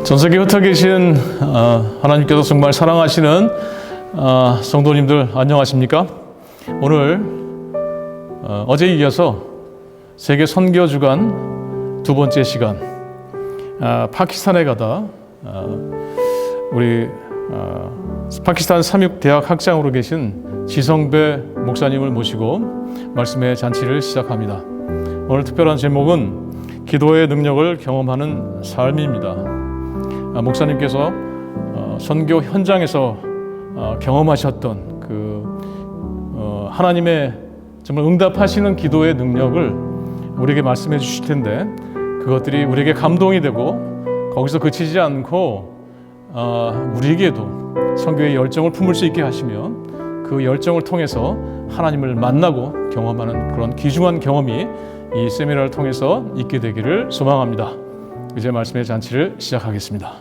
전 세계 흩어 계신 하나님께서 정말 사랑하시는 성도님들 안녕하십니까? 오늘 어제에 이어서 세계 선교 주간 두 번째 시간 파키스탄에 가다 우리 파키스탄 삼육대학 학장으로 계신 지성배 목사님을 모시고 말씀의 잔치를 시작합니다. 오늘 특별한 제목은 기도의 능력을 경험하는 삶입니다. 목사님께서 선교 현장에서 경험하셨던 그 하나님의 정말 응답하시는 기도의 능력을 우리에게 말씀해 주실 텐데, 그것들이 우리에게 감동이 되고 거기서 그치지 않고 우리에게도 선교의 열정을 품을 수 있게 하시며 그 열정을 통해서 하나님을 만나고 경험하는 그런 귀중한 경험이 이 세미나를 통해서 있게 되기를 소망합니다. 이제 말씀의 잔치를 시작하겠습니다.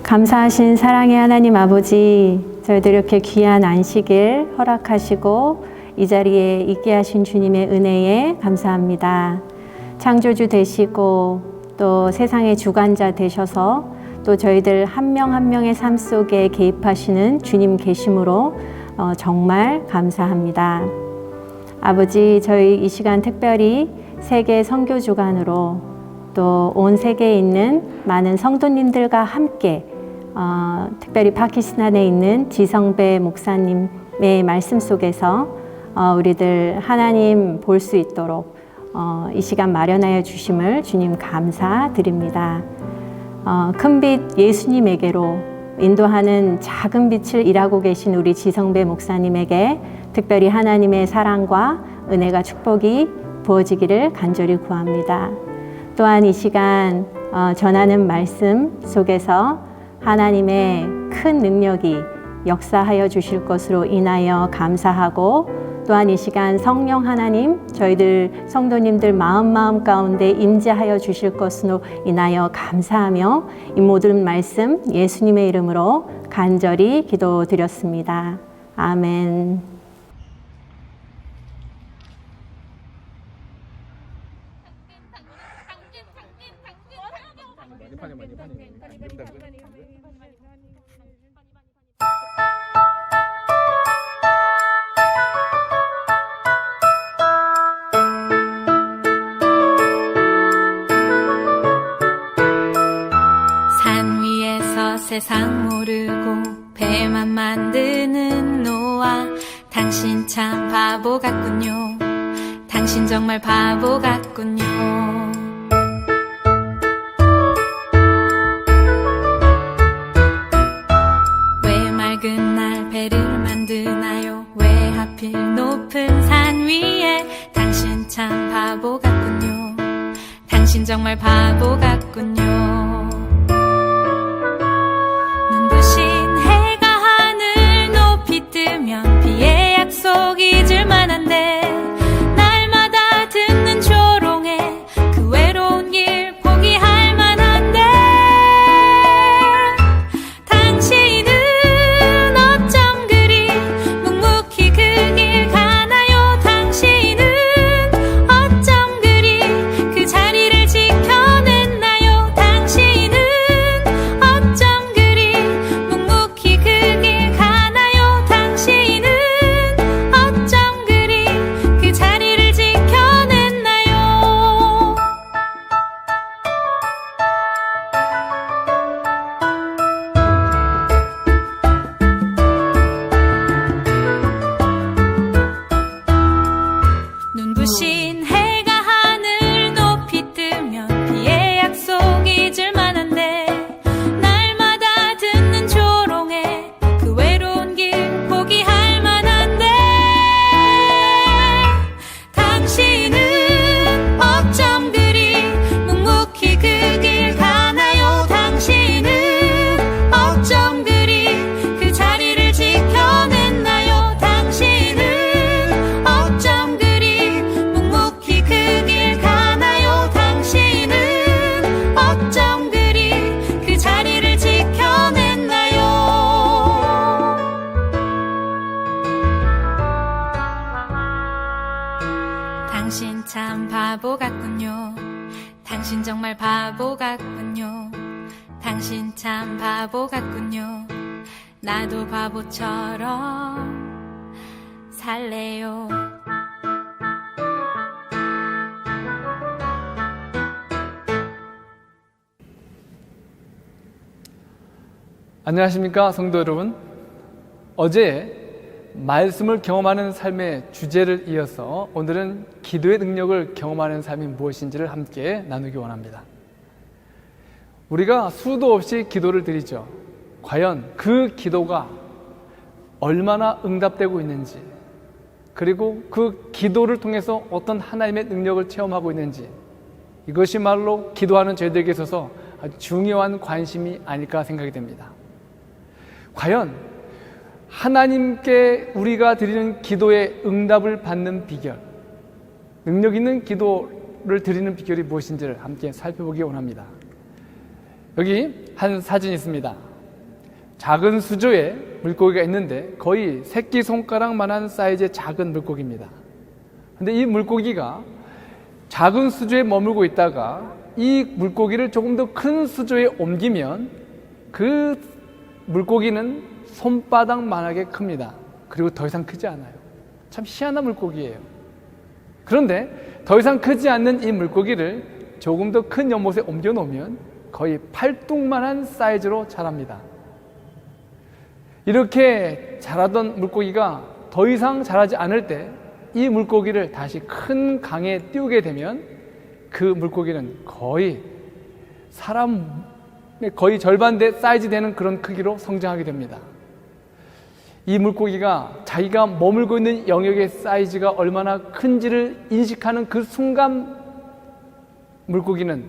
감사하신 사랑의 하나님 아버지, 저희들 이렇게 귀한 안식일 허락하시고 이 자리에 있게 하신 주님의 은혜에 감사합니다. 창조주 되시고 또 세상의 주관자 되셔서 또 저희들 한 명 한 명의 삶 속에 개입하시는 주님 계심으로 정말 감사합니다. 아버지, 저희 이 시간 특별히 세계 선교 주간으로 또 온 세계에 있는 많은 성도님들과 함께 특별히 파키스탄에 있는 지성배 목사님의 말씀 속에서 우리들 하나님 볼 수 있도록 이 시간 마련하여 주심을 주님 감사드립니다. 큰 빛 예수님에게로 인도하는 작은 빛을 일하고 계신 우리 지성배 목사님에게 특별히 하나님의 사랑과 은혜가 축복이 부어지기를 간절히 구합니다. 또한 이 시간 전하는 말씀 속에서 하나님의 큰 능력이 역사하여 주실 것으로 인하여 감사하고, 또한 이 시간 성령 하나님 저희들 성도님들 마음 가운데 임재하여 주실 것으로 인하여 감사하며 이 모든 말씀 예수님의 이름으로 간절히 기도드렸습니다. 아멘. 세상 모르고 배 괴만 만드는 노아, 당신 참 바보 같군요. 당신 정말 바보 같군요. 왜 맑은 날 배를 만드나요? 왜 하필 높은 산 위에? 당신 참 바보 같군요. 당신 정말 바보 같군요. 눈부신 해가 하늘 높이 뜨면 비의 약속 잊을 만한데, 날마다 듣는 조롱에 그 외로운 길 포기할 만한데, 당신은 어쩜 그리 묵묵히 그 길 가나요? 당신은 어쩜 그리 그 자리를 지켜냈나요? 당신은 어쩜 그리 묵묵히 그 길 가나요? 당신은 어쩜 그리 그 자리를 지켜냈나요? 눈부신 해가 하늘 높이 뜨면 비의 약속 잊을 만한데, 날마다 듣는 조롱에 그 외로운 길 포기할 만한데, 당신은 어쩜 그리 묵묵히 그 길 가나요? 당신은 어쩜 그리 그 자리를 지켜냈나요? 당신은 어쩜 그리 묵묵히 그 길 가나요? 당신은 어쩜 그리 그 자리를 지켜냈나요? 당신 참 바보 같군요. 당신 정말 바보 같군요. 당신 참 바보 같군요. 나도 바보처럼 살래요. 안녕하십니까, 성도 여러분. 어제 말씀을 경험하는 삶의 주제를 이어서 오늘은 기도의 능력을 경험하는 삶이 무엇인지를 함께 나누기 원합니다. 우리가 수도 없이 기도를 드리죠. 과연 그 기도가 얼마나 응답되고 있는지, 그리고 그 기도를 통해서 어떤 하나님의 능력을 체험하고 있는지, 이것이 말로 기도하는 저희들에게 있어서 아주 중요한 관심이 아닐까 생각이 됩니다. 과연 하나님께 우리가 드리는 기도의 응답을 받는 비결, 능력 있는 기도를 드리는 비결이 무엇인지를 함께 살펴보기 원합니다. 여기 한 사진이 있습니다. 작은 수조에 물고기가 있는데 거의 새끼손가락만한 사이즈의 작은 물고기입니다. 근데 이 물고기가 작은 수조에 머물고 있다가 이 물고기를 조금 더 큰 수조에 옮기면 그 물고기는 손바닥만하게 큽니다. 그리고 더 이상 크지 않아요. 참 희한한 물고기예요. 그런데 더 이상 크지 않는 이 물고기를 조금 더 큰 연못에 옮겨 놓으면 거의 팔뚝만한 사이즈로 자랍니다. 이렇게 자라던 물고기가 더 이상 자라지 않을 때 이 물고기를 다시 큰 강에 띄우게 되면 그 물고기는 거의 사람의 거의 절반 사이즈 되는 그런 크기로 성장하게 됩니다. 이 물고기가 자기가 머물고 있는 영역의 사이즈가 얼마나 큰지를 인식하는 그 순간 물고기는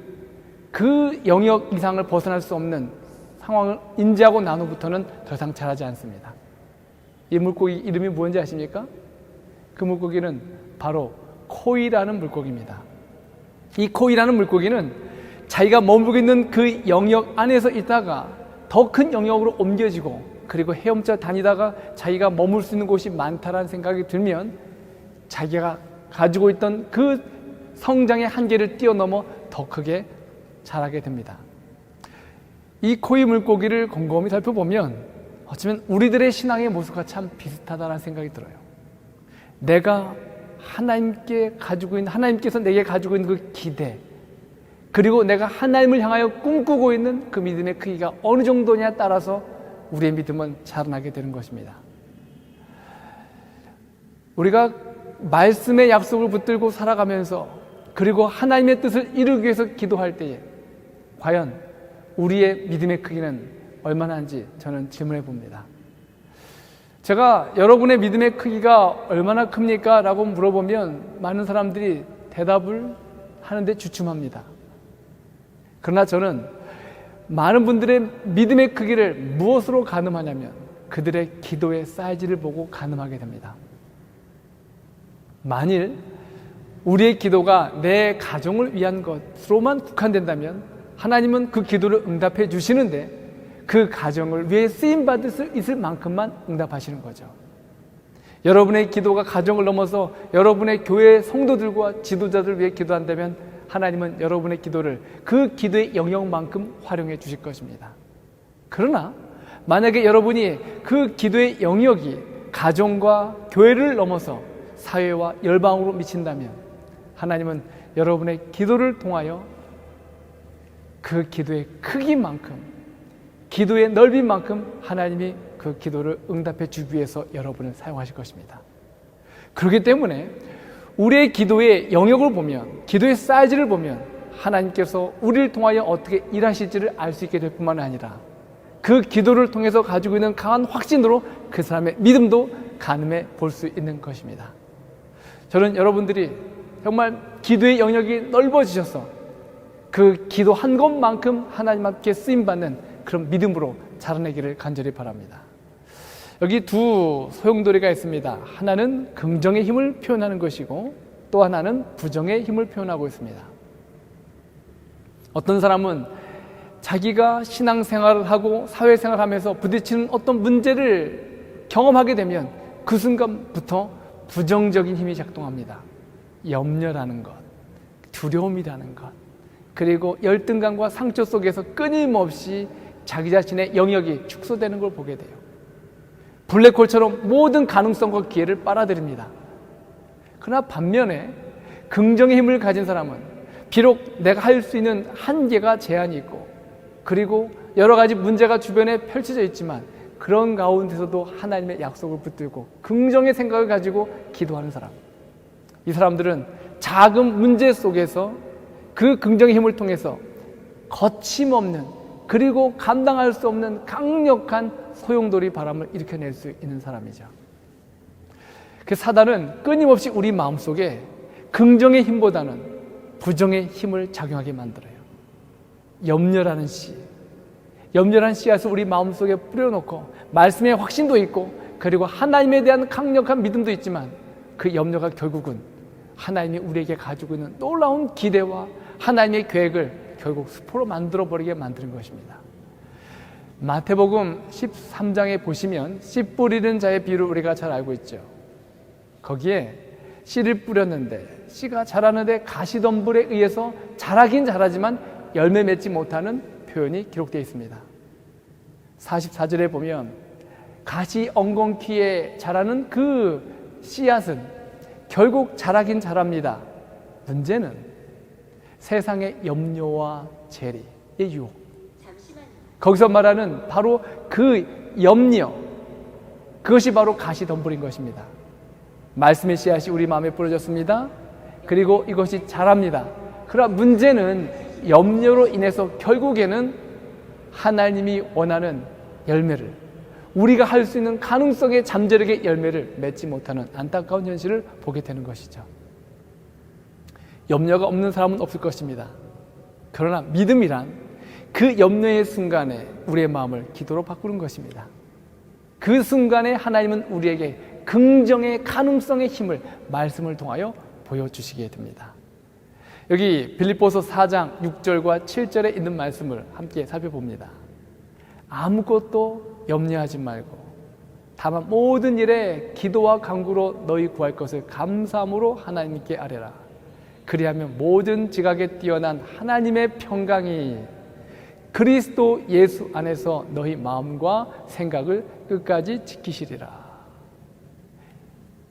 그 영역 이상을 벗어날 수 없는 상황을 인지하고 난 후부터는 더 이상 자라지 않습니다. 이 물고기 이름이 뭔지 아십니까? 그 물고기는 바로 코이라는 물고기입니다. 이 코이라는 물고기는 자기가 머물고 있는 그 영역 안에서 있다가 더 큰 영역으로 옮겨지고, 그리고 헤엄쳐 다니다가 자기가 머물 수 있는 곳이 많다라는 생각이 들면 자기가 가지고 있던 그 성장의 한계를 뛰어넘어 더 크게 자라게 됩니다. 이 코이 물고기를 곰곰이 살펴보면 어쩌면 우리들의 신앙의 모습과 참 비슷하다는 생각이 들어요. 내가 하나님께서 내게 가지고 있는 그 기대, 그리고 내가 하나님을 향하여 꿈꾸고 있는 그 믿음의 크기가 어느 정도냐에 따라서 우리의 믿음은 자라나게 되는 것입니다. 우리가 말씀의 약속을 붙들고 살아가면서 그리고 하나님의 뜻을 이루기 위해서 기도할 때에 과연 우리의 믿음의 크기는 얼마나 한지 저는 질문해 봅니다. 제가 여러분의 믿음의 크기가 얼마나 큽니까? 라고 물어보면 많은 사람들이 대답을 하는데 주춤합니다. 그러나 저는 많은 분들의 믿음의 크기를 무엇으로 가늠하냐면 그들의 기도의 사이즈를 보고 가늠하게 됩니다. 만일 우리의 기도가 내 가정을 위한 것으로만 국한된다면 하나님은 그 기도를 응답해 주시는데 그 가정을 위해 쓰임받을 수 있을 만큼만 응답하시는 거죠. 여러분의 기도가 가정을 넘어서 여러분의 교회 성도들과 지도자들을 위해 기도한다면 하나님은 여러분의 기도를 그 기도의 영역만큼 활용해 주실 것입니다. 그러나 만약에 여러분이 그 기도의 영역이 가정과 교회를 넘어서 사회와 열방으로 미친다면 하나님은 여러분의 기도를 통하여 그 기도의 크기만큼 기도의 넓이만큼 하나님이 그 기도를 응답해 주기 위해서 여러분을 사용하실 것입니다. 그렇기 때문에 우리의 기도의 영역을 보면 기도의 사이즈를 보면 하나님께서 우리를 통하여 어떻게 일하실지를 알 수 있게 될 뿐만 아니라 그 기도를 통해서 가지고 있는 강한 확신으로 그 사람의 믿음도 가늠해 볼 수 있는 것입니다. 저는 여러분들이 정말 기도의 영역이 넓어지셔서 그 기도 한 것만큼 하나님 앞에 쓰임받는 그런 믿음으로 자라내기를 간절히 바랍니다. 여기 두 소용돌이가 있습니다. 하나는 긍정의 힘을 표현하는 것이고 또 하나는 부정의 힘을 표현하고 있습니다. 어떤 사람은 자기가 신앙생활을 하고 사회생활을 하면서 부딪히는 어떤 문제를 경험하게 되면 그 순간부터 부정적인 힘이 작동합니다. 염려라는 것, 두려움이라는 것, 그리고 열등감과 상처 속에서 끊임없이 자기 자신의 영역이 축소되는 걸 보게 돼요. 블랙홀처럼 모든 가능성과 기회를 빨아들입니다. 그러나 반면에 긍정의 힘을 가진 사람은 비록 내가 할 수 있는 한계가 제한이 있고 그리고 여러 가지 문제가 주변에 펼쳐져 있지만 그런 가운데서도 하나님의 약속을 붙들고 긍정의 생각을 가지고 기도하는 사람, 이 사람들은 작은 문제 속에서 그 긍정의 힘을 통해서 거침없는 그리고 감당할 수 없는 강력한 소용돌이 바람을 일으켜낼 수 있는 사람이죠. 그 사단은 끊임없이 우리 마음속에 긍정의 힘보다는 부정의 힘을 작용하게 만들어요. 염려라는 씨앗을 우리 마음속에 뿌려놓고 말씀의 확신도 있고 그리고 하나님에 대한 강력한 믿음도 있지만 그 염려가 결국은 하나님이 우리에게 가지고 있는 놀라운 기대와 하나님의 계획을 결국 수포로 만들어버리게 만드는 것입니다. 마태복음 13장에 보시면 씨 뿌리는 자의 비유를 우리가 잘 알고 있죠. 거기에 씨를 뿌렸는데 씨가 자라는데 가시덤불에 의해서 자라긴 자라지만 열매 맺지 못하는 표현이 기록되어 있습니다. 44절에 보면 가시 엉겅퀴에 자라는 그 씨앗은 결국 자라긴 자랍니다. 문제는 세상의 염려와 재리의 유혹, 거기서 말하는 바로 그 염려, 그것이 바로 가시덤불인 것입니다. 말씀의 씨앗이 우리 마음에 뿌려졌습니다. 그리고 이것이 자랍니다. 그러나 문제는 염려로 인해서 결국에는 하나님이 원하는 열매를, 우리가 할 수 있는 가능성의 잠재력의 열매를 맺지 못하는 안타까운 현실을 보게 되는 것이죠. 염려가 없는 사람은 없을 것입니다. 그러나 믿음이란 그 염려의 순간에 우리의 마음을 기도로 바꾸는 것입니다. 그 순간에 하나님은 우리에게 긍정의 가능성의 힘을 말씀을 통하여 보여주시게 됩니다. 여기 빌립보서 4장 6절과 7절에 있는 말씀을 함께 살펴봅니다. 아무것도 염려하지 말고 다만 모든 일에 기도와 간구로 너희 구할 것을 감사함으로 하나님께 아뢰라. 그리하면 모든 지각에 뛰어난 하나님의 평강이 그리스도 예수 안에서 너희 마음과 생각을 끝까지 지키시리라.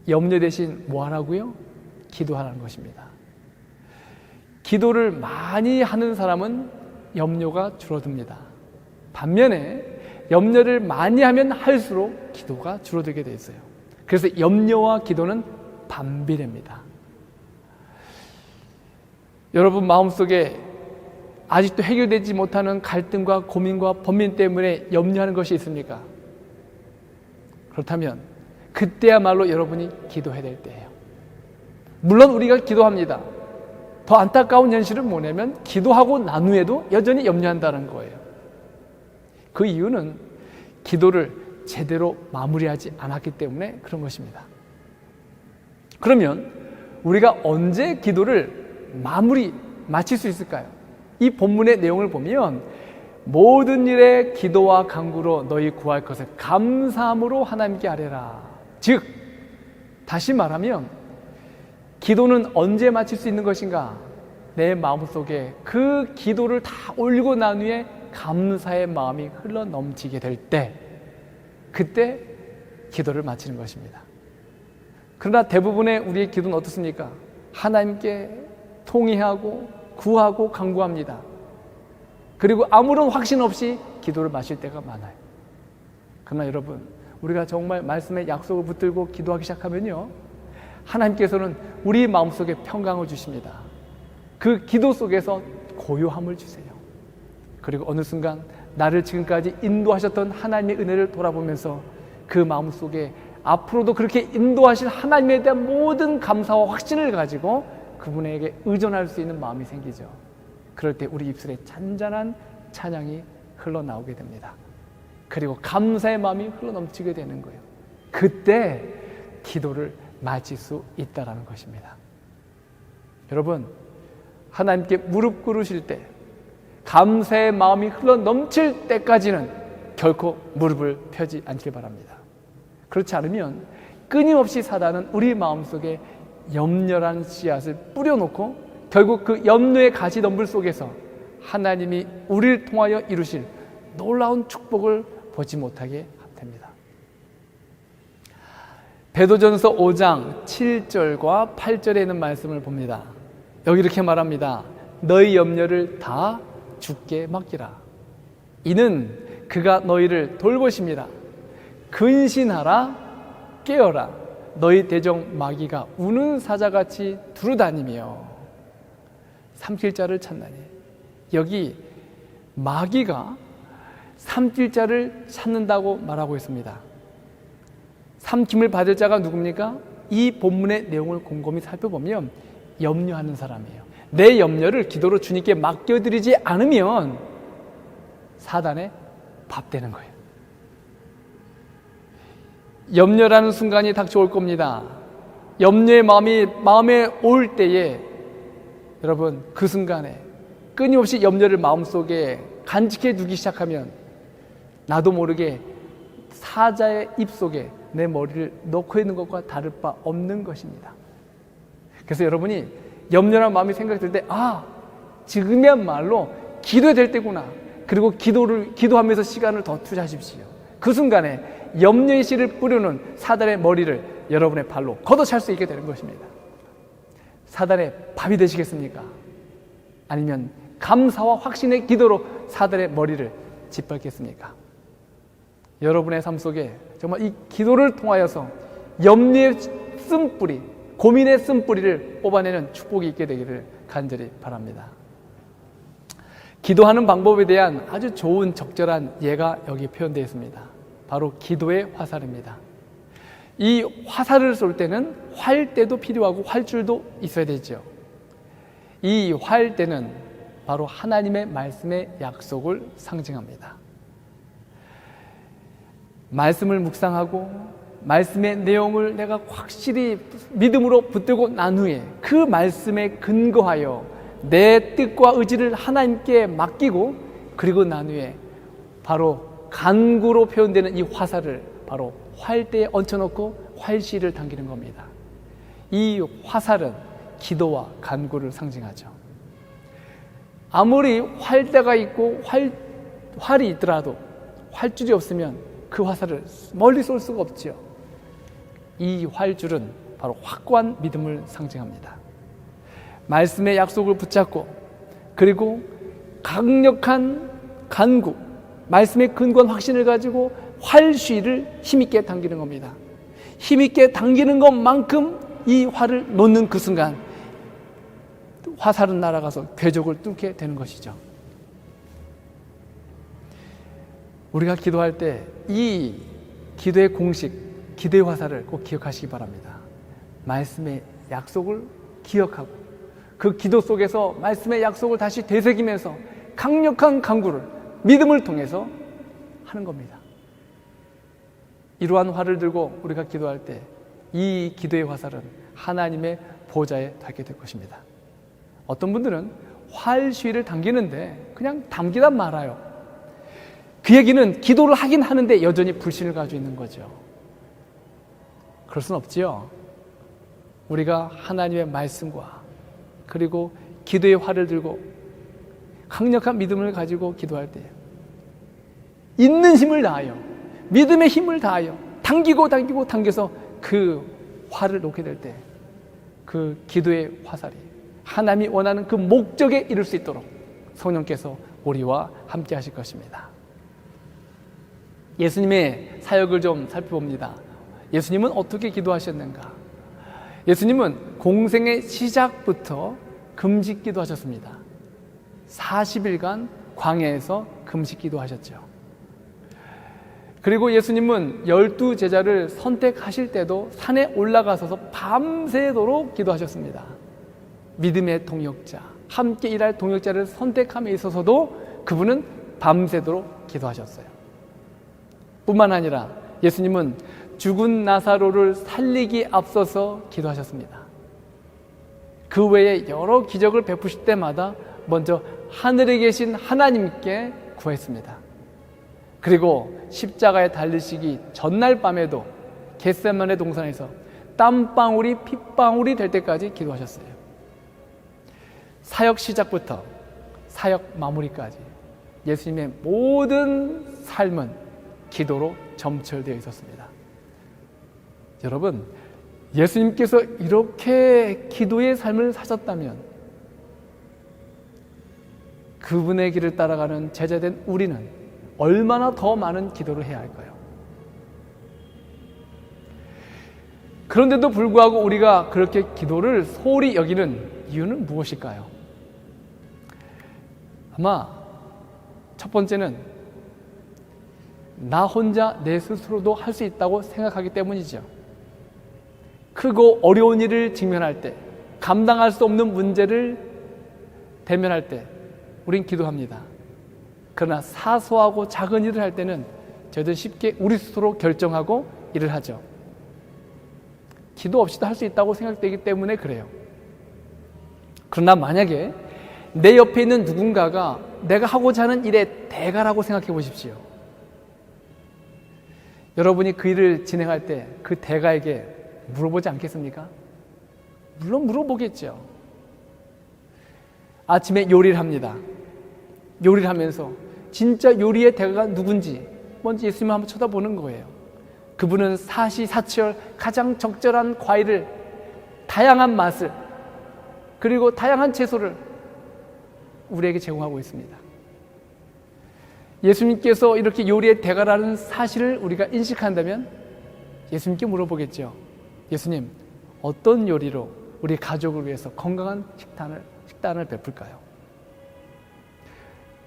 염려 대신 뭐 하라고요? 기도하라는 것입니다. 기도를 많이 하는 사람은 염려가 줄어듭니다. 반면에 염려를 많이 하면 할수록 기도가 줄어들게 돼 있어요. 그래서 염려와 기도는 반비례입니다. 여러분 마음속에 아직도 해결되지 못하는 갈등과 고민과 번민 때문에 염려하는 것이 있습니까? 그렇다면 그때야말로 여러분이 기도해야 될 때예요. 물론 우리가 기도합니다. 더 안타까운 현실은 뭐냐면 기도하고 난 후에도 여전히 염려한다는 거예요. 그 이유는 기도를 제대로 마무리하지 않았기 때문에 그런 것입니다. 그러면 우리가 언제 기도를 마칠 수 있을까요? 이 본문의 내용을 보면 모든 일에 기도와 간구로 너희 구할 것을 감사함으로 하나님께 아뢰라. 즉 다시 말하면 기도는 언제 마칠 수 있는 것인가? 내 마음속에 그 기도를 다 올리고 난 후에 감사의 마음이 흘러 넘치게 될 때, 그때 기도를 마치는 것입니다. 그러나 대부분의 우리의 기도는 어떻습니까? 하나님께 통회하고 구하고 간구합니다. 그리고 아무런 확신 없이 기도를 마칠 때가 많아요. 그러나 여러분, 우리가 정말 말씀의 약속을 붙들고 기도하기 시작하면요, 하나님께서는 우리 마음속에 평강을 주십니다. 그 기도 속에서 고요함을 주세요. 그리고 어느 순간 나를 지금까지 인도하셨던 하나님의 은혜를 돌아보면서 그 마음속에 앞으로도 그렇게 인도하실 하나님에 대한 모든 감사와 확신을 가지고 그분에게 의존할 수 있는 마음이 생기죠. 그럴 때 우리 입술에 잔잔한 찬양이 흘러나오게 됩니다. 그리고 감사의 마음이 흘러넘치게 되는 거예요. 그때 기도를 마칠 수 있다는 것입니다. 여러분, 하나님께 무릎 꿇으실 때 감사의 마음이 흘러넘칠 때까지는 결코 무릎을 펴지 않길 바랍니다. 그렇지 않으면 끊임없이 사단은 우리 마음속에 염려라는 씨앗을 뿌려놓고 결국 그 염려의 가시덤불 속에서 하나님이 우리를 통하여 이루실 놀라운 축복을 보지 못하게 됩니다. 베드로전서 5장 7절과 8절에 있는 말씀을 봅니다. 여기 이렇게 말합니다. 너희 염려를 다 주께 맡기라. 이는 그가 너희를 돌보십니다. 근신하라, 깨어라. 너희 대적 마귀가 우는 사자같이 두루다니며 삼킬 자를 찾나니. 여기 마귀가 삼킬 자를 찾는다고 말하고 있습니다. 삼킴을 받을 자가 누굽니까? 이 본문의 내용을 곰곰이 살펴보면 염려하는 사람이에요. 내 염려를 기도로 주님께 맡겨드리지 않으면 사단의 밥 되는 거예요. 염려라는 순간이 닥쳐올 겁니다. 염려의 마음에 올 때에 여러분, 그 순간에 끊임없이 염려를 마음속에 간직해 두기 시작하면 나도 모르게 사자의 입속에 내 머리를 넣고 있는 것과 다를 바 없는 것입니다. 그래서 여러분이 염려란 마음이 생각될 때, 지금이야말로 기도해야 될 때구나. 그리고 기도하면서 시간을 더 투자하십시오. 그 순간에 염려의 씨를 뿌려놓은 사단의 머리를 여러분의 발로 걷어찰 수 있게 되는 것입니다. 사단의 밥이 되시겠습니까? 아니면 감사와 확신의 기도로 사단의 머리를 짓밟겠습니까? 여러분의 삶 속에 정말 이 기도를 통하여서 염려의 쓴뿌리, 고민의 쓴뿌리를 뽑아내는 축복이 있게 되기를 간절히 바랍니다. 기도하는 방법에 대한 아주 좋은 적절한 예가 여기 표현되어 있습니다. 바로 기도의 화살입니다. 이 화살을 쏠 때는 활대도 필요하고 활줄도 있어야 되죠. 이 활대는 바로 하나님의 말씀의 약속을 상징합니다. 말씀을 묵상하고 말씀의 내용을 내가 확실히 믿음으로 붙들고 난 후에 그 말씀에 근거하여 내 뜻과 의지를 하나님께 맡기고 그리고 난 후에 바로 간구로 표현되는 이 화살을 바로 활대에 얹혀놓고 활시를 당기는 겁니다. 이 화살은 기도와 간구를 상징하죠. 아무리 활대가 있고 활이 있더라도 활줄이 없으면 그 화살을 멀리 쏠 수가 없지요. 이 활줄은 바로 확고한 믿음을 상징합니다. 말씀의 약속을 붙잡고 그리고 강력한 간구, 말씀의 근거한 확신을 가지고 활쉬를 힘있게 당기는 겁니다. 힘있게 당기는 것만큼 이 활을 놓는 그 순간 화살은 날아가서 궤적을 뚫게 되는 것이죠. 우리가 기도할 때 이 기도의 공식, 기도의 화살을 꼭 기억하시기 바랍니다. 말씀의 약속을 기억하고 그 기도 속에서 말씀의 약속을 다시 되새기면서 강력한 간구를 믿음을 통해서 하는 겁니다. 이러한 활을 들고 우리가 기도할 때 이 기도의 화살은 하나님의 보좌에 닿게 될 것입니다. 어떤 분들은 활쉬를 당기는데 그냥 담기다 말아요. 그 얘기는 기도를 하긴 하는데 여전히 불신을 가지고 있는 거죠. 그럴 순 없지요. 우리가 하나님의 말씀과 그리고 기도의 활을 들고 강력한 믿음을 가지고 기도할 때 있는 힘을 다하여 믿음의 힘을 다하여 당겨서 그 활을 놓게 될 때 그 기도의 화살이 하나님이 원하는 그 목적에 이룰 수 있도록 성령께서 우리와 함께 하실 것입니다. 예수님의 사역을 좀 살펴봅니다. 예수님은 어떻게 기도하셨는가? 예수님은 공생의 시작부터 금식 기도하셨습니다. 40일간 광야에서 금식 기도하셨죠. 그리고 예수님은 12제자를 선택하실 때도 산에 올라가서서 밤새도록 기도하셨습니다. 믿음의 동역자, 함께 일할 동역자를 선택함에 있어서도 그분은 밤새도록 기도하셨어요. 뿐만 아니라 예수님은 죽은 나사로를 살리기 앞서서 기도하셨습니다. 그 외에 여러 기적을 베푸실 때마다 먼저 하늘에 계신 하나님께 구했습니다. 그리고 십자가에 달리시기 전날 밤에도 겟세마네 동산에서 땀방울이 핏방울이 될 때까지 기도하셨어요. 사역 시작부터 사역 마무리까지 예수님의 모든 삶은 기도로 점철되어 있었습니다. 여러분, 예수님께서 이렇게 기도의 삶을 사셨다면 그분의 길을 따라가는 제자된 우리는 얼마나 더 많은 기도를 해야 할까요? 그런데도 불구하고 우리가 그렇게 기도를 소홀히 여기는 이유는 무엇일까요? 아마 첫 번째는 나 혼자 내 스스로도 할 수 있다고 생각하기 때문이죠. 크고 어려운 일을 직면할 때, 감당할 수 없는 문제를 대면할 때 우린 기도합니다. 그러나 사소하고 작은 일을 할 때는 저희들 쉽게 우리 스스로 결정하고 일을 하죠. 기도 없이도 할 수 있다고 생각되기 때문에 그래요. 그러나 만약에 내 옆에 있는 누군가가 내가 하고자 하는 일의 대가라고 생각해 보십시오. 여러분이 그 일을 진행할 때 그 대가에게 물어보지 않겠습니까? 물론 물어보겠죠. 아침에 요리를 합니다. 요리를 하면서 진짜 요리의 대가가 누군지 먼저 예수님을 한번 쳐다보는 거예요. 그분은 사시사철 가장 적절한 과일을, 다양한 맛을, 그리고 다양한 채소를 우리에게 제공하고 있습니다. 예수님께서 이렇게 요리의 대가라는 사실을 우리가 인식한다면 예수님께 물어보겠죠. 예수님, 어떤 요리로 우리 가족을 위해서 건강한 식단을 베풀까요?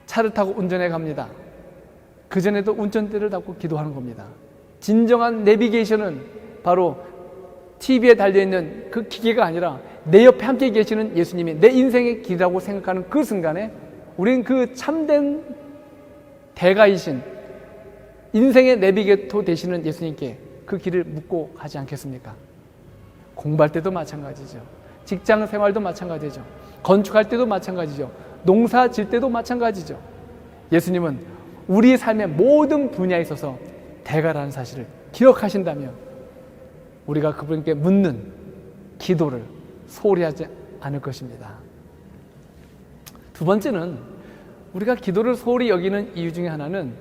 차를 타고 운전해 갑니다. 그전에도 운전대를 잡고 기도하는 겁니다. 진정한 내비게이션은 바로 TV에 달려있는 그 기계가 아니라 내 옆에 함께 계시는 예수님이 내 인생의 길이라고 생각하는 그 순간에 우리는 그 참된 대가이신 인생의 내비게이터 되시는 예수님께 그 길을 묻고 가지 않겠습니까? 공부할 때도 마찬가지죠. 직장 생활도 마찬가지죠. 건축할 때도 마찬가지죠. 농사 질 때도 마찬가지죠. 예수님은 우리의 삶의 모든 분야에 있어서 대가라는 사실을 기억하신다면 우리가 그분께 묻는 기도를 소홀히 하지 않을 것입니다. 두 번째는 우리가 기도를 소홀히 여기는 이유 중에 하나는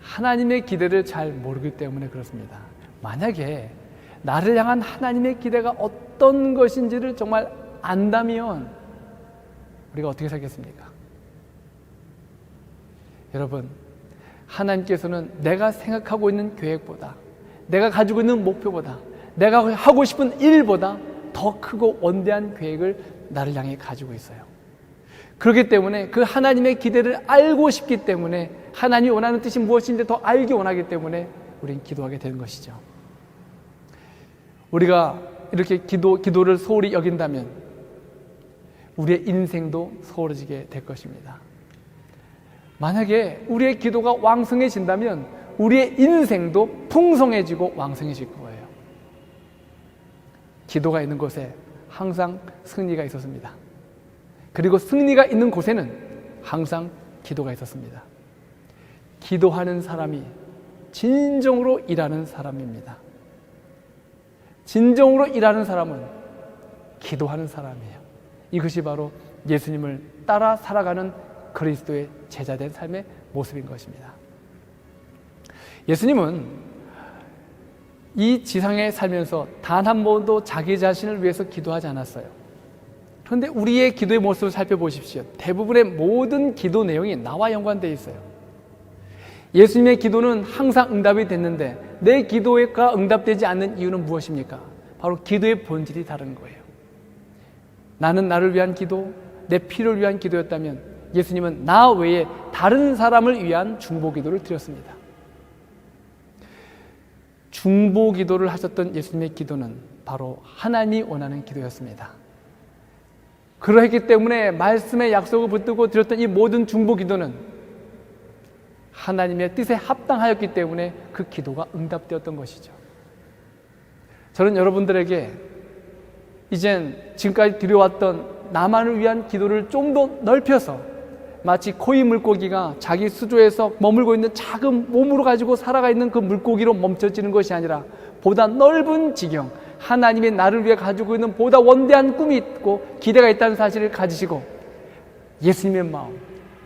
하나님의 기대를 잘 모르기 때문에 그렇습니다. 만약에 나를 향한 하나님의 기대가 어떤 것인지를 정말 안다면 우리가 어떻게 살겠습니까? 여러분, 하나님께서는 내가 생각하고 있는 계획보다, 내가 가지고 있는 목표보다, 내가 하고 싶은 일보다 더 크고 원대한 계획을 나를 향해 가지고 있어요. 그렇기 때문에 그 하나님의 기대를 알고 싶기 때문에, 하나님이 원하는 뜻이 무엇인지 더 알기 원하기 때문에 우리는 기도하게 되는 것이죠. 우리가 이렇게 기도를 소홀히 여긴다면 우리의 인생도 소홀해지게 될 것입니다. 만약에 우리의 기도가 왕성해진다면 우리의 인생도 풍성해지고 왕성해질 거예요. 기도가 있는 곳에 항상 승리가 있었습니다. 그리고 승리가 있는 곳에는 항상 기도가 있었습니다. 기도하는 사람이 진정으로 일하는 사람입니다. 진정으로 일하는 사람은 기도하는 사람이에요. 이것이 바로 예수님을 따라 살아가는 그리스도의 제자된 삶의 모습인 것입니다. 예수님은 이 지상에 살면서 단 한 번도 자기 자신을 위해서 기도하지 않았어요. 그런데 우리의 기도의 모습을 살펴보십시오. 대부분의 모든 기도 내용이 나와 연관되어 있어요. 예수님의 기도는 항상 응답이 됐는데 내 기도가 응답되지 않는 이유는 무엇입니까? 바로 기도의 본질이 다른 거예요. 나는 나를 위한 기도, 내 필요를 위한 기도였다면 예수님은 나 외에 다른 사람을 위한 중보 기도를 드렸습니다. 중보 기도를 하셨던 예수님의 기도는 바로 하나님이 원하는 기도였습니다. 그러했기 때문에 말씀의 약속을 붙들고 드렸던 이 모든 중보 기도는 하나님의 뜻에 합당하였기 때문에 그 기도가 응답되었던 것이죠. 저는 여러분들에게 이젠 지금까지 드려왔던 나만을 위한 기도를 좀 더 넓혀서 마치 코이 물고기가 자기 수조에서 머물고 있는 작은 몸으로 가지고 살아가 있는 그 물고기로 멈춰지는 것이 아니라 보다 넓은 지경, 하나님의 나를 위해 가지고 있는 보다 원대한 꿈이 있고 기대가 있다는 사실을 가지시고 예수님의 마음,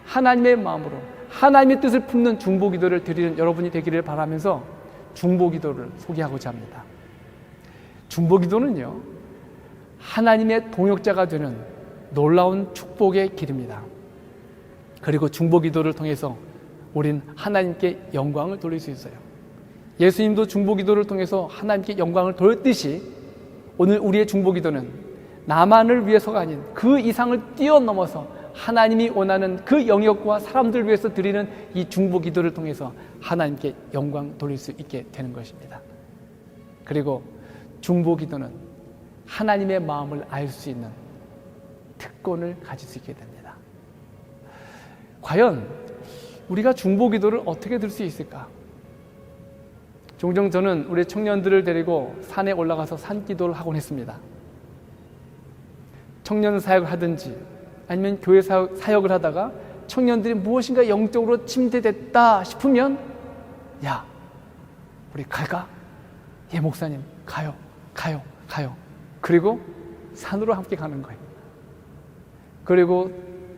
하나님의 마음으로 하나님의 뜻을 품는 중보 기도를 드리는 여러분이 되기를 바라면서 중보 기도를 소개하고자 합니다. 중보 기도는요, 하나님의 동역자가 되는 놀라운 축복의 길입니다. 그리고 중보 기도를 통해서 우린 하나님께 영광을 돌릴 수 있어요. 예수님도 중보 기도를 통해서 하나님께 영광을 돌렸듯이 오늘 우리의 중보 기도는 나만을 위해서가 아닌 그 이상을 뛰어넘어서 하나님이 원하는 그 영역과 사람들을 위해서 드리는 이 중보 기도를 통해서 하나님께 영광 돌릴 수 있게 되는 것입니다. 그리고 중보 기도는 하나님의 마음을 알 수 있는 특권을 가질 수 있게 됩니다. 과연 우리가 중보 기도를 어떻게 들 수 있을까? 종종 저는 우리 청년들을 데리고 산에 올라가서 산 기도를 하곤 했습니다. 청년 사역을 하든지 아니면 교회 사역을 하다가 청년들이 무엇인가 영적으로 침대됐다 싶으면 야, 우리 갈까? 예, 목사님, 가요. 그리고 산으로 함께 가는 거예요. 그리고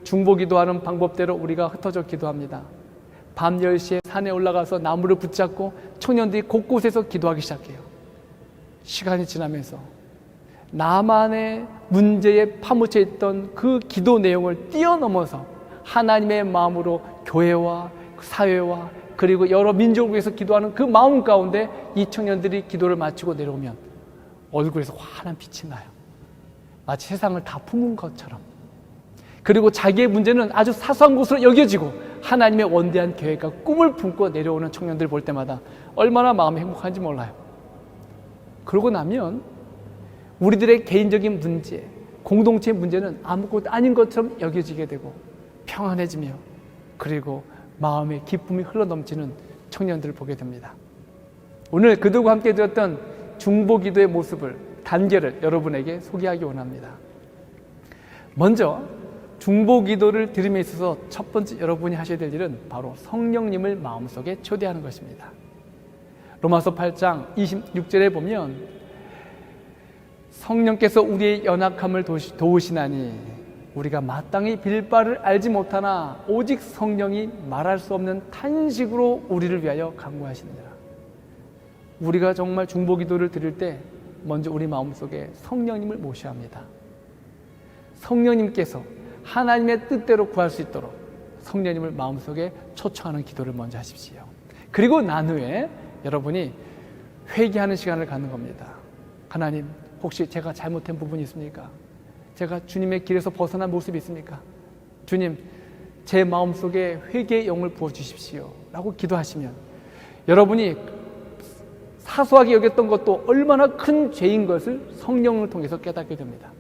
중보 기도하는 방법대로 우리가 흩어져 기도합니다. 밤 10시에 산에 올라가서 나무를 붙잡고 청년들이 곳곳에서 기도하기 시작해요. 시간이 지나면서 나만의 문제에 파묻혀 있던 그 기도 내용을 뛰어넘어서 하나님의 마음으로 교회와 사회와 그리고 여러 민족을 위해서 기도하는 그 마음 가운데 이 청년들이 기도를 마치고 내려오면 얼굴에서 환한 빛이 나요. 마치 세상을 다 품은 것처럼. 그리고 자기의 문제는 아주 사소한 것으로 여겨지고 하나님의 원대한 계획과 꿈을 품고 내려오는 청년들을 볼 때마다 얼마나 마음이 행복한지 몰라요. 그러고 나면 우리들의 개인적인 문제, 공동체의 문제는 아무것도 아닌 것처럼 여겨지게 되고 평안해지며 그리고 마음의 기쁨이 흘러넘치는 청년들을 보게 됩니다. 오늘 그들과 함께 드렸던 중보 기도의 모습을, 단계를 여러분에게 소개하기 원합니다. 먼저 중보 기도를 드림에 있어서 첫 번째 여러분이 하셔야 될 일은 바로 성령님을 마음속에 초대하는 것입니다. 로마서 8장 26절에 보면 성령께서 우리의 연약함을 도우시나니 우리가 마땅히 빌 바를 알지 못하나 오직 성령이 말할 수 없는 탄식으로 우리를 위하여 간구하시느니라. 우리가 정말 중보 기도를 드릴 때 먼저 우리 마음속에 성령님을 모셔야 합니다. 성령님께서 하나님의 뜻대로 구할 수 있도록 성령님을 마음속에 초청하는 기도를 먼저 하십시오. 그리고 난 후에 여러분이 회개하는 시간을 갖는 겁니다. 하나님, 혹시 제가 잘못한 부분이 있습니까? 제가 주님의 길에서 벗어난 모습이 있습니까? 주님, 제 마음속에 회개의 영을 부어주십시오 라고 기도하시면 여러분이 사소하게 여겼던 것도 얼마나 큰 죄인 것을 성령을 통해서 깨닫게 됩니다.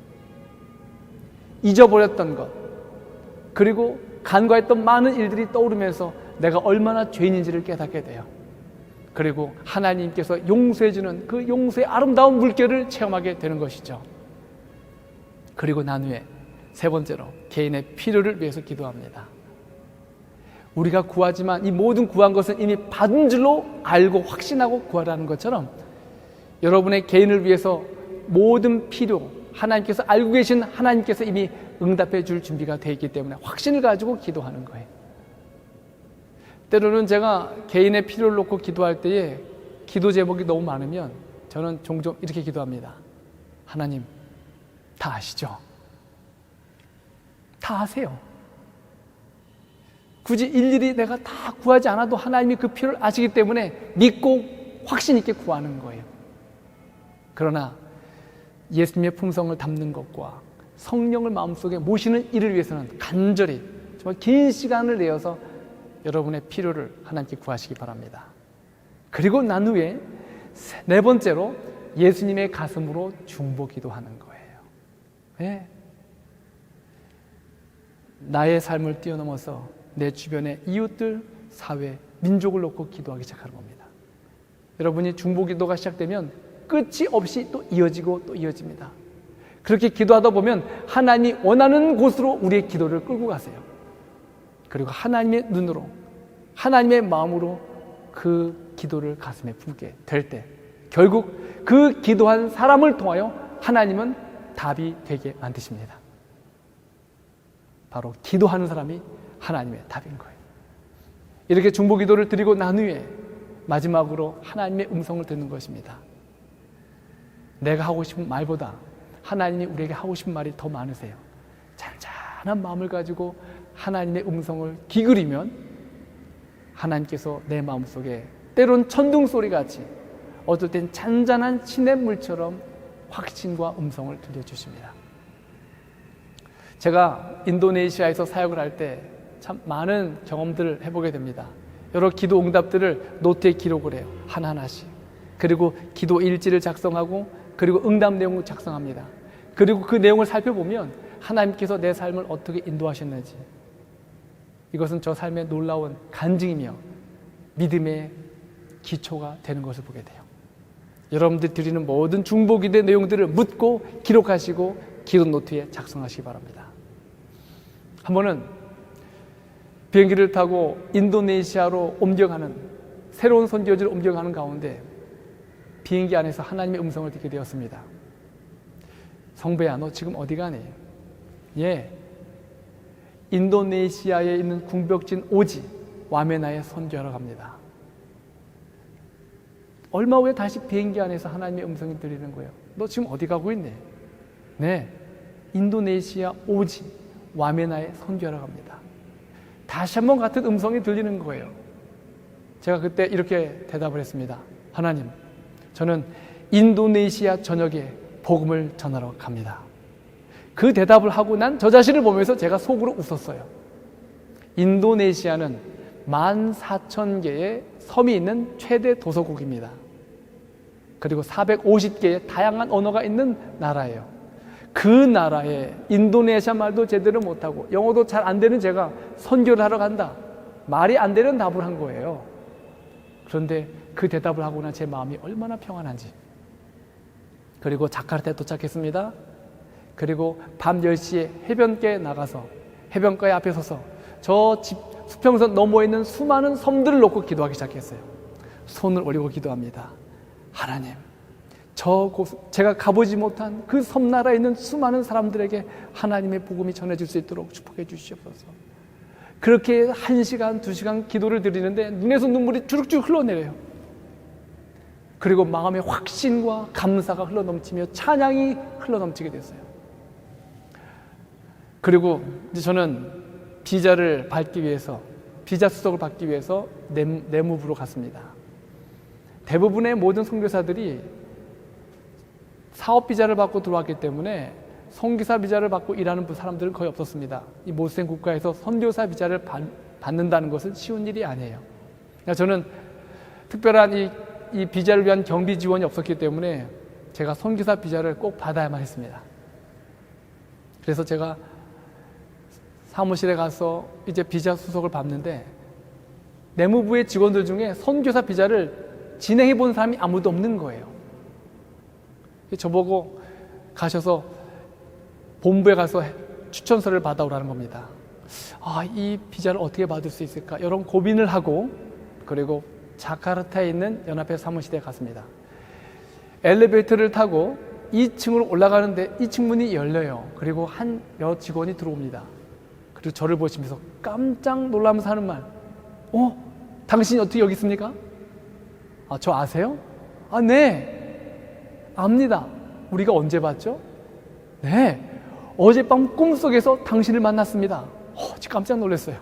잊어버렸던 것, 그리고 간과했던 많은 일들이 떠오르면서 내가 얼마나 죄인인지를 깨닫게 돼요. 그리고 하나님께서 용서해주는 그 용서의 아름다운 물결을 체험하게 되는 것이죠. 그리고 난 후에 세 번째로 개인의 필요를 위해서 기도합니다. 우리가 구하지만 이 모든 구한 것은 이미 받은 줄로 알고 확신하고 구하라는 것처럼 여러분의 개인을 위해서 모든 필요, 하나님께서 알고 계신 하나님께서 이미 응답해 줄 준비가 되어 있기 때문에 확신을 가지고 기도하는 거예요. 때로는 제가 개인의 필요를 놓고 기도할 때에 기도 제목이 너무 많으면 저는 종종 이렇게 기도합니다. 하나님, 다 아시죠? 다 아세요. 굳이 일일이 내가 다 구하지 않아도 하나님이 그 필요를 아시기 때문에 믿고 확신 있게 구하는 거예요. 그러나 예수님의 품성을 담는 것과 성령을 마음속에 모시는 일을 위해서는 간절히 정말 긴 시간을 내어서 여러분의 필요를 하나님께 구하시기 바랍니다. 그리고 난 후에 네 번째로 예수님의 가슴으로 중보기도하는 거예요. 네. 나의 삶을 뛰어넘어서 내 주변의 이웃들, 사회, 민족을 놓고 기도하기 시작하는 겁니다. 여러분이 중보기도가 시작되면 끝이 없이 또 이어지고 또 이어집니다. 그렇게 기도하다 보면 하나님이 원하는 곳으로 우리의 기도를 끌고 가세요. 그리고 하나님의 눈으로, 하나님의 마음으로 그 기도를 가슴에 품게 될 때 결국 그 기도한 사람을 통하여 하나님은 답이 되게 만드십니다. 바로 기도하는 사람이 하나님의 답인 거예요. 이렇게 중보기도를 드리고 난 후에 마지막으로 하나님의 음성을 듣는 것입니다. 내가 하고 싶은 말보다 하나님이 우리에게 하고 싶은 말이 더 많으세요. 잔잔한 마음을 가지고 하나님의 음성을 기울이면 하나님께서 내 마음속에 때론 천둥소리같이 어떨 땐 잔잔한 시냇물처럼 확신과 음성을 들려주십니다. 제가 인도네시아에서 사역을 할 때 참 많은 경험들을 해보게 됩니다. 여러 기도 응답들을 노트에 기록을 해요. 하나하나씩. 그리고 기도 일지를 작성하고 그리고 응답 내용을 작성합니다. 그리고 그 내용을 살펴보면 하나님께서 내 삶을 어떻게 인도하셨는지, 이것은 저 삶의 놀라운 간증이며 믿음의 기초가 되는 것을 보게 돼요. 여러분들 드리는 모든 중보기도의 내용들을 묻고 기록하시고 기도 노트에 작성하시기 바랍니다. 한 번은 비행기를 타고 인도네시아로 옮겨가는, 새로운 선교지를 옮겨가는 가운데 비행기 안에서 하나님의 음성을 듣게 되었습니다. 성배야, 너 지금 어디 가니? 예, 인도네시아에 있는 궁벽진 오지 와메나에 선교하러 갑니다. 얼마 후에 다시 비행기 안에서 하나님의 음성이 들리는 거예요. 너 지금 어디 가고 있니? 네, 인도네시아 오지 와메나에 선교하러 갑니다. 다시 한번 같은 음성이 들리는 거예요. 제가 그때 이렇게 대답을 했습니다. 하나님, 저는 인도네시아 전역에 복음을 전하러 갑니다. 그 대답을 하고 난 저 자신을 보면서 제가 속으로 웃었어요. 인도네시아는 14,000개의 섬이 있는 최대 도서국입니다. 그리고 450개의 다양한 언어가 있는 나라예요. 그 나라에 인도네시아 말도 제대로 못하고 영어도 잘 안 되는 제가 선교를 하러 간다. 말이 안 되는 답을 한 거예요. 그런데 그 대답을 하고 난 제 마음이 얼마나 평안한지. 그리고 자카르타에 도착했습니다. 그리고 밤 10시에 해변가에 나가서 해변가에 앞에 서서 저 집 수평선 너머에 있는 수많은 섬들을 놓고 기도하기 시작했어요. 손을 올리고 기도합니다. 하나님, 제가 가보지 못한 그 섬나라에 있는 수많은 사람들에게 하나님의 복음이 전해질 수 있도록 축복해 주시옵소서. 그렇게 1시간, 2시간 기도를 드리는데 눈에서 눈물이 주룩주룩 흘러내려요. 그리고 마음의 확신과 감사가 흘러넘치며 찬양이 흘러넘치게 됐어요. 그리고 이제 저는 비자를 받기 위해서, 비자 수속을 받기 위해서 내무부로 갔습니다. 대부분의 모든 선교사들이 사업 비자를 받고 들어왔기 때문에 선교사 비자를 받고 일하는 사람들은 거의 없었습니다. 이 모슬렘 국가에서 선교사 비자를 받는다는 것은 쉬운 일이 아니에요. 그러니까 저는 특별한 이 비자를 위한 경비 지원이 없었기 때문에 제가 선교사 비자를 꼭 받아야만 했습니다. 그래서 제가 사무실에 가서 이제 비자 수속을 받는데 내무부의 직원들 중에 선교사 비자를 진행해 본 사람이 아무도 없는 거예요. 저보고 가셔서 본부에 가서 추천서를 받아오라는 겁니다. 이 비자를 어떻게 받을 수 있을까? 이런 고민을 하고 그리고 자카르타에 있는 연합회 사무실에 갔습니다. 엘리베이터를 타고 2층으로 올라가는데 2층 문이 열려요. 그리고 한 여직원이 들어옵니다. 그리고 저를 보시면서 깜짝 놀라면서 하는 말, 당신이 어떻게 여기 있습니까? 저 아세요? 네, 압니다. 우리가 언제 봤죠? 네, 어젯밤 꿈속에서 당신을 만났습니다. 깜짝 놀랐어요.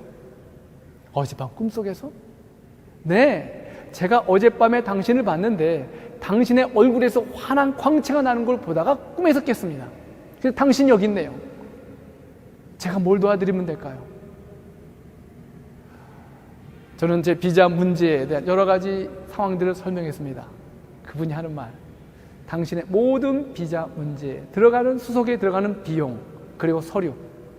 어젯밤 꿈속에서? 네, 제가 어젯밤에 당신을 봤는데 당신의 얼굴에서 환한 광채가 나는 걸 보다가 꿈에서 깼습니다. 그래서 당신이 여기 있네요. 제가 뭘 도와드리면 될까요? 저는 제 비자 문제에 대한 여러 가지 상황들을 설명했습니다. 그분이 하는 말, 당신의 모든 비자 문제에 들어가는 수속에 들어가는 비용 그리고 서류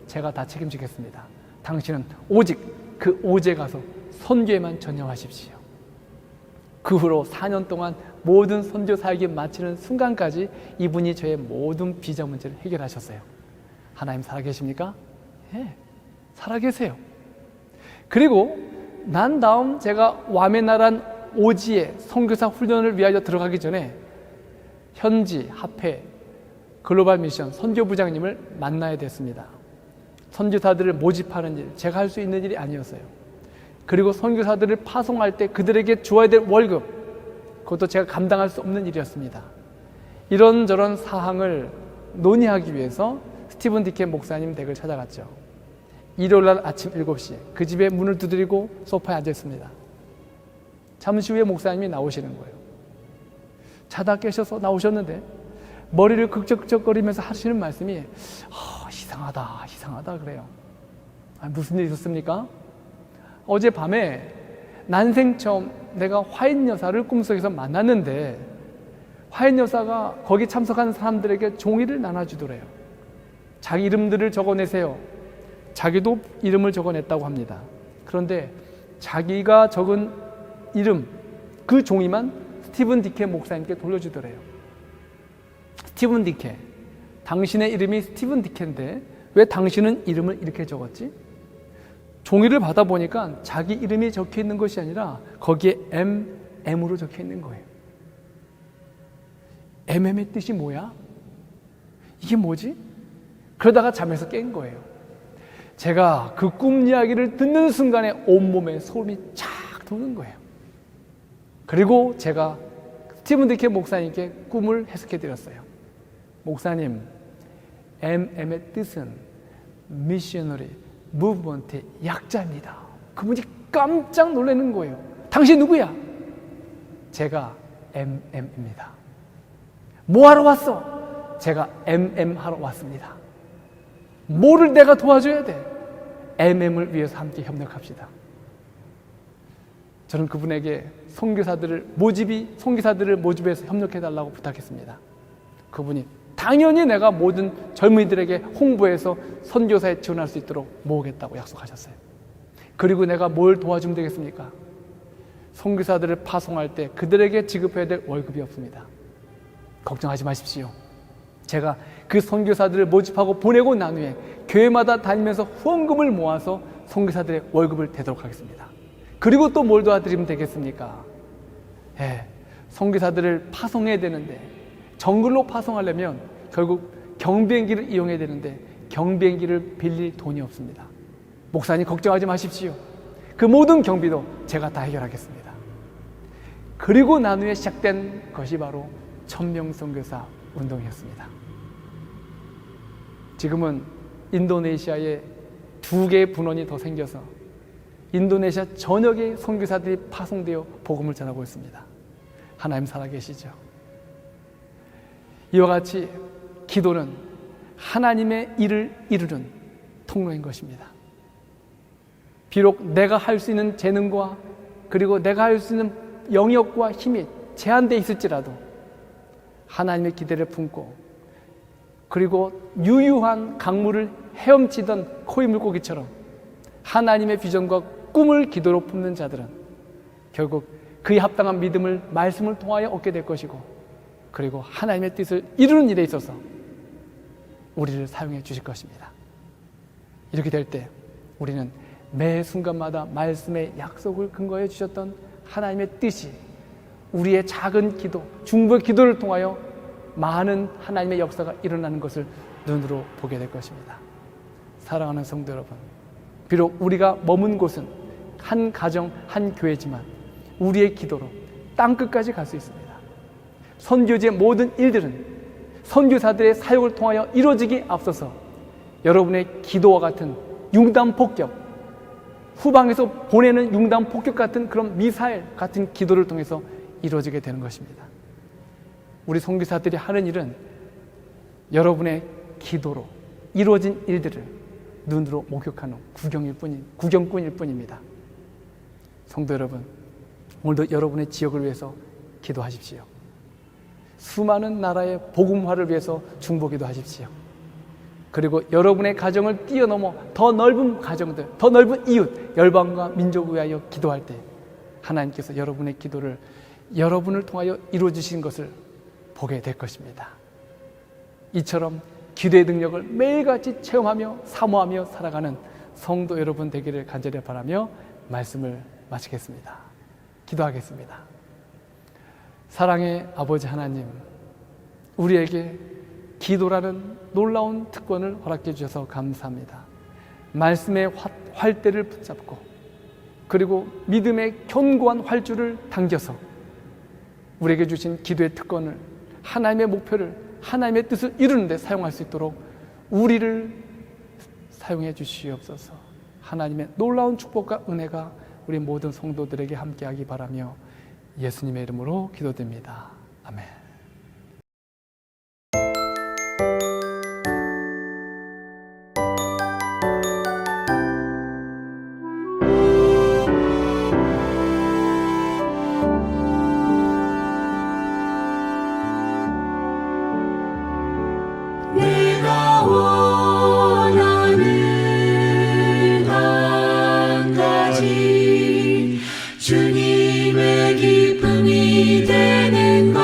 제가 다 책임지겠습니다. 당신은 오직 그 오제 가서 선교에만 전념하십시오. 그 후로 4년 동안 모든 선교 사역이 마치는 순간까지 이분이 저의 모든 비자 문제를 해결하셨어요. 하나님 살아계십니까? 예, 살아계세요. 그리고 난 다음 제가 와메나란 오지에 선교사 훈련을 위하여 들어가기 전에 현지 합회 글로벌 미션 선교부장님을 만나야 됐습니다. 선교사들을 모집하는 일, 제가 할 수 있는 일이 아니었어요. 그리고 선교사들을 파송할 때 그들에게 주어야 될 월급, 그것도 제가 감당할 수 없는 일이었습니다. 이런저런 사항을 논의하기 위해서 스티븐 디켄 목사님 댁을 찾아갔죠. 일요일날 아침 7시에 그 집에 문을 두드리고 소파에 앉았습니다. 잠시 후에 목사님이 나오시는 거예요. 자다 깨셔서 나오셨는데 머리를 극적극적거리면서 하시는 말씀이 이상하다 그래요. 무슨 일이 있었습니까? 어젯밤에 난생 처음 내가 화인 여사를 꿈속에서 만났는데 화인 여사가 거기 참석한 사람들에게 종이를 나눠주더래요. 자기 이름들을 적어내세요. 자기도 이름을 적어냈다고 합니다. 그런데 자기가 적은 이름, 그 종이만 스티븐 디켄 목사님께 돌려주더래요. 스티븐 디켄, 당신의 이름이 스티븐 디켄인데 왜 당신은 이름을 이렇게 적었지? 종이를 받아보니까 자기 이름이 적혀 있는 것이 아니라 거기에 MM으로 적혀 있는 거예요. MM의 뜻이 뭐야? 이게 뭐지? 그러다가 잠에서 깬 거예요. 제가 그 꿈 이야기를 듣는 순간에 온몸에 소름이 쫙 도는 거예요. 그리고 제가 스티븐 디켄 목사님께 꿈을 해석해 드렸어요. 목사님, MM의 뜻은 미셔너리 무브먼트의 약자입니다. 그분이 깜짝 놀라는 거예요. 당신 누구야? 제가 MM입니다. 뭐 하러 왔어? 제가 MM 하러 왔습니다. 뭐를 내가 도와줘야 돼? MM을 위해서 함께 협력합시다. 저는 그분에게 선교사들을 모집해서 협력해달라고 부탁했습니다. 그분이 당연히 내가 모든 젊은이들에게 홍보해서 선교사에 지원할 수 있도록 모으겠다고 약속하셨어요. 그리고 내가 뭘 도와주면 되겠습니까? 선교사들을 파송할 때 그들에게 지급해야 될 월급이 없습니다. 걱정하지 마십시오. 제가 그 선교사들을 모집하고 보내고 난 후에 교회마다 다니면서 후원금을 모아서 선교사들의 월급을 대도록 하겠습니다. 그리고 또 뭘 도와드리면 되겠습니까? 선교사들을 파송해야 되는데 정글로 파송하려면 결국 경비행기를 이용해야 되는데 경비행기를 빌릴 돈이 없습니다. 목사님 걱정하지 마십시오. 그 모든 경비도 제가 다 해결하겠습니다. 그리고 난 후에 시작된 것이 바로 1000명 선교사 운동이었습니다. 지금은 인도네시아에 2개의 분원이 더 생겨서 인도네시아 전역의 선교사들이 파송되어 복음을 전하고 있습니다. 하나님 살아계시죠. 이와 같이 기도는 하나님의 일을 이루는 통로인 것입니다. 비록 내가 할 수 있는 재능과 그리고 내가 할 수 있는 영역과 힘이 제한되어 있을지라도 하나님의 기대를 품고 그리고 유유한 강물을 헤엄치던 코이 물고기처럼 하나님의 비전과 꿈을 기도로 품는 자들은 결국 그에 합당한 믿음을 말씀을 통하여 얻게 될 것이고 그리고 하나님의 뜻을 이루는 일에 있어서 우리를 사용해 주실 것입니다. 이렇게 될 때 우리는 매 순간마다 말씀의 약속을 근거해 주셨던 하나님의 뜻이 우리의 작은 기도, 중보의 기도를 통하여 많은 하나님의 역사가 일어나는 것을 눈으로 보게 될 것입니다. 사랑하는 성도 여러분, 비록 우리가 머문 곳은 한 가정, 한 교회지만 우리의 기도로 땅끝까지 갈 수 있습니다. 선교지의 모든 일들은 선교사들의 사역을 통하여 이루어지기 앞서서 여러분의 기도와 같은 융단 폭격, 후방에서 보내는 융단 폭격 같은 그런 미사일 같은 기도를 통해서 이루어지게 되는 것입니다. 우리 선교사들이 하는 일은 여러분의 기도로 이루어진 일들을 눈으로 목격하는 구경꾼일 뿐입니다. 성도 여러분, 오늘도 여러분의 지역을 위해서 기도하십시오. 수많은 나라의 복음화를 위해서 중보기도 하십시오. 그리고 여러분의 가정을 뛰어넘어 더 넓은 가정들, 더 넓은 이웃, 열방과 민족을 위하여 기도할 때 하나님께서 여러분의 기도를 여러분을 통하여 이루어주신 것을 보게 될 것입니다. 이처럼 기도의 능력을 매일같이 체험하며 사모하며 살아가는 성도 여러분 되기를 간절히 바라며 말씀을 마치겠습니다. 기도하겠습니다. 사랑의 아버지 하나님, 우리에게 기도라는 놀라운 특권을 허락해 주셔서 감사합니다. 말씀의 활대를 붙잡고 그리고 믿음의 견고한 활주를 당겨서 우리에게 주신 기도의 특권을 하나님의 목표를 하나님의 뜻을 이루는 데 사용할 수 있도록 우리를 사용해 주시옵소서. 하나님의 놀라운 축복과 은혜가 우리 모든 성도들에게 함께하기 바라며 예수님의 이름으로 기도드립니다. 아멘. 내가 원하는 한 가지 주님의 기쁨이 되는 것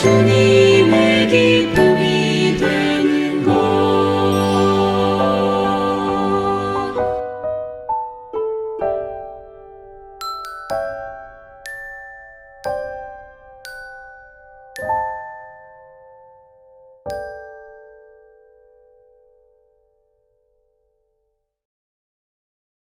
주님의 기쁨이 되는 것.